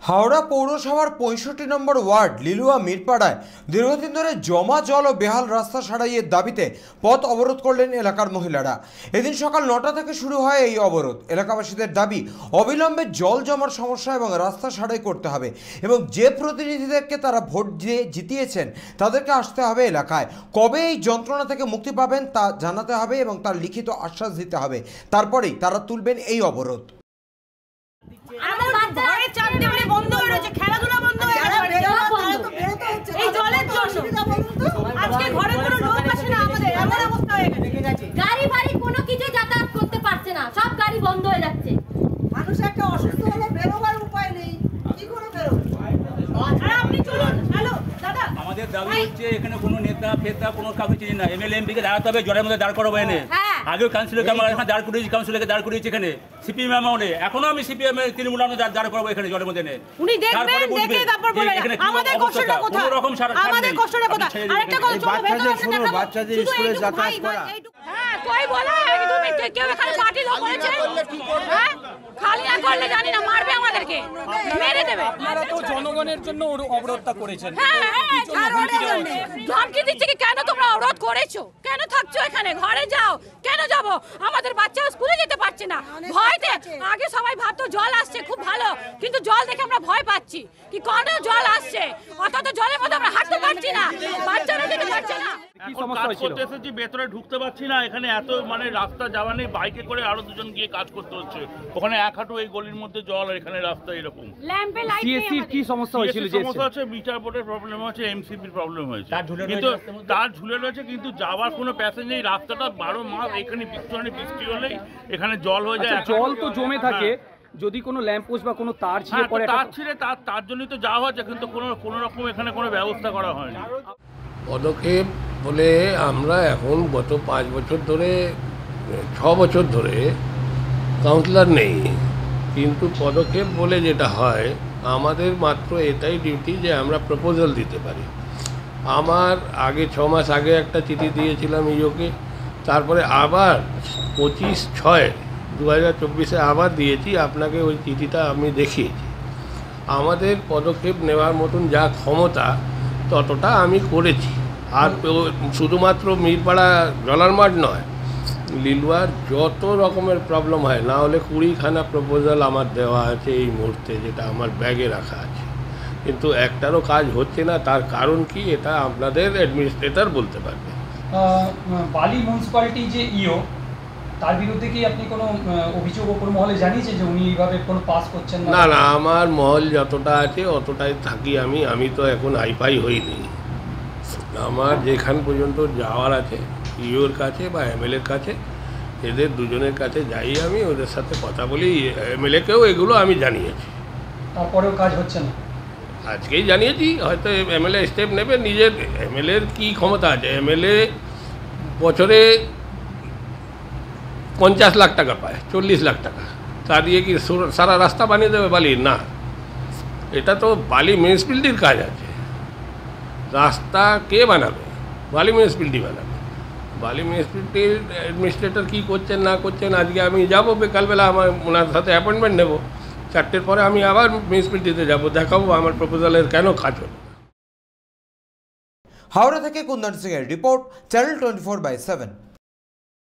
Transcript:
হাওড়া পৌরসভার ৬৫ নম্বর ওয়ার্ড লিলুয়া মিরপাড়ায় দীর্ঘদিন ধরে জমা জল ও বেহাল রাস্তা সারাইয়ের দাবিতে পথ অবরোধ করলেন এলাকার মহিলারা। এদিন সকাল ৯টা থেকে শুরু হয় এই অবরোধ। এলাকাবাসীদের দাবি অবিলম্বে জল জমার সমস্যা এবং রাস্তা সারাই করতে হবে এবং যে প্রতিনিধিদেরকে তারা ভোট দিয়ে জিতিয়েছেন তাদেরকে আসতে হবে এলাকায়। কবে এই যন্ত্রণা থেকে মুক্তি পাবেন তা জানাতে হবে এবং তার লিখিত আশ্বাস দিতে হবে, তারপরেই তারা তুলবেন এই অবরোধ। গাড়ি বাড়ি কোনো কিছু যাতায়াত করতে পারছে না, সব গাড়ি বন্ধ হয়ে যাচ্ছে। মানুষ একটা অসুস্থ হলে বেরোবার উপায় নেই, কি করে বেরোবে? আপনি চলুন। হ্যালো দাদা, আমাদের দাবি হচ্ছে এখানে কোনো নেতা ফেতা কোনো কাউকে চিনি না, এমএলএ এমপিকে দাঁড়াতে হবে, জলের মধ্যে দাঁড় করাবো এনে। আগেও কাউন্সিলরকে আমরা এখানে দাঁড় করিয়েছি, কাউন্সিলরকে দাঁড় করিয়েছি এখানে, সিপিএম আমলে, এখনো আমি সিপিএম এর তৃণমূল আমলে দাঁড় করাবো এখানে জলের মধ্যে এনে। উনি দেখবেন, দেখে তারপর বলবেন আমাদের কষ্টটা কোথায়, আমাদের কষ্টটা কোথায়। আরেকটা কথা, চলো ভেতরে আসুন, বাচ্চাদের স্কুলে যাতায়াত করা। হ্যাঁ, কই বলা তুমি কেউ এখানে পার্টি লোক করেছে, হ্যাঁ খালি না করলে জানি না মারবে আমাদেরকে, মেরে দেবে। আপনারা তো জনগণের জন্য অবরোধটা করেছেন, ধমকি দিচ্ছে কি কেন তোমরা অবরোধ করেছো, কেন থাকছো এখানে, ঘরে যাও। কেন যাব? আমাদের বাচ্চা স্কুলে যেতে পারছে না ভয়তে। আগে সবাই ভাবতো জল আসছে খুব ভালো, কিন্তু জল দেখে আমরা ভয় পাচ্ছি কি কোন জল আসছে, অত জলের মধ্যে আমরা হাঁটতে পারছি না, বাচ্চারা যেতে পারছে না। কি সমস্যা হয়েছিল? ভেতরে ঢুকতে পারছি না, এখানে এত রাস্তা যাওয়া নেই, বাইকে করে আরো দুজন গিয়ে কাজ করতে হচ্ছে। ওখানে এক হাঁটু এই গলির মধ্যে জল, আর এখানে রাস্তা এরকম। ল্যাম্পে লাইট নেই। সিএসসির কি সমস্যা হয়েছিল? সমস্যা হচ্ছে মিটার বোর্ডের প্রবলেম হচ্ছে, এমসিবির প্রবলেম হয়েছে, কিন্তু তার ঝুলে রয়েছে, কিন্তু যাওয়ার কোনো প্যাসেজ নেই। রাস্তাটা 12 মাস এখানে বৃষ্টি হলেই এখানে জল হয়ে যায়। জল তো জমে থাকে, যদি কোনো ল্যাম্প পোস্ট বা কোনো তার ছিঁড়ে পড়ে, তার ছিঁড়ে তার জন্যই তো যাওয়া হচ্ছে, কিন্তু কোনো রকম এখানে কোনো ব্যবস্থা করা হয়নি। পদক্ষেপ বলে আমরা এখন গত 5 বছর ধরে 6 বছর ধরে কাউন্সিলর নেই, কিন্তু পদক্ষেপ বলে যেটা হয় আমাদের মাত্র এটাই ডিউটি যে আমরা প্রপোজাল দিতে পারি। আমার আগে 6 মাস আগে একটা চিঠি দিয়েছিলাম ইওকে, তারপরে আবার 25/6/2024 আবার দিয়েছি আপনাকে, ওই চিঠিটা আমি দেখিয়েছি। আমাদের পদক্ষেপ নেওয়ার মতন যা ক্ষমতা ততটা আমি করেছি। আর শুধুমাত্র মিরপাড়া জলার মাঠ নয়, লিলুয়ার যত রকমের প্রবলেম হয়, না হলে 20খানা প্রপোজাল আমার দেওয়া আছে এই মুহূর্তে, যেটা আমার ব্যাগে রাখা আছে, কিন্তু একটারও কাজ হচ্ছে না। তার কারণ কি এটা আপনাদের অ্যাডমিনিস্ট্রেটর বলতে পারবে। বালি মিউনিসিপ্যালিটি যে ইও, তার বিরুদ্ধে কি আপনি কোনো অভিযোগ ওপর মহলে জানিয়েছেন যে উনি এইভাবে কোনো পাস করছেন না? না, আমার মহল যতটা আছে অতটাই থাকি আমি তো এখন আইফাই হইনি। আমার যেখান পর্যন্ত যাওয়ার আছে ইওর কাছে বা এমএলএর কাছে, এদের দুজনের কাছে যাই, আমি ওদের সাথে কথা বলি। এমএলএকেও এগুলো আমি জানিয়েছি, তারপরেও কাজ হচ্ছে না। আজকেই জানিয়েছি, হয়তো এমএলএ স্টেপ নেবে। নিজের এমএলএর কী ক্ষমতা আছে? এমএলএ বছরে 50 লাখ টাকা পায়, 40 লাখ টাকা, তা দিয়ে কি সারা রাস্তা বানিয়ে দেবে বালির? না, এটা তো বালি মিউনিসিপ্যালিটির কাজ আছে। রাস্তা কে বানাবে? বালি মিউনিসিপ্যালিটি বানাবে। বালি মিউনিসিপ্যালিটির অ্যাডমিনিস্ট্রেটর কী করছেন না করছেন, আজকে আমি যাব বিকালবেলা, আমার ওনার সাথে অ্যাপয়েন্টমেন্ট নেব, 4টের পরে আমি আবার মিউনিসিপ্যালিটিতে যাব, দেখাবো আমার প্রপোজালের কেন কাজ হলো। হাওড়া থেকে কুন্দন সিং এর রিপোর্ট, চ্যানেল 24/7।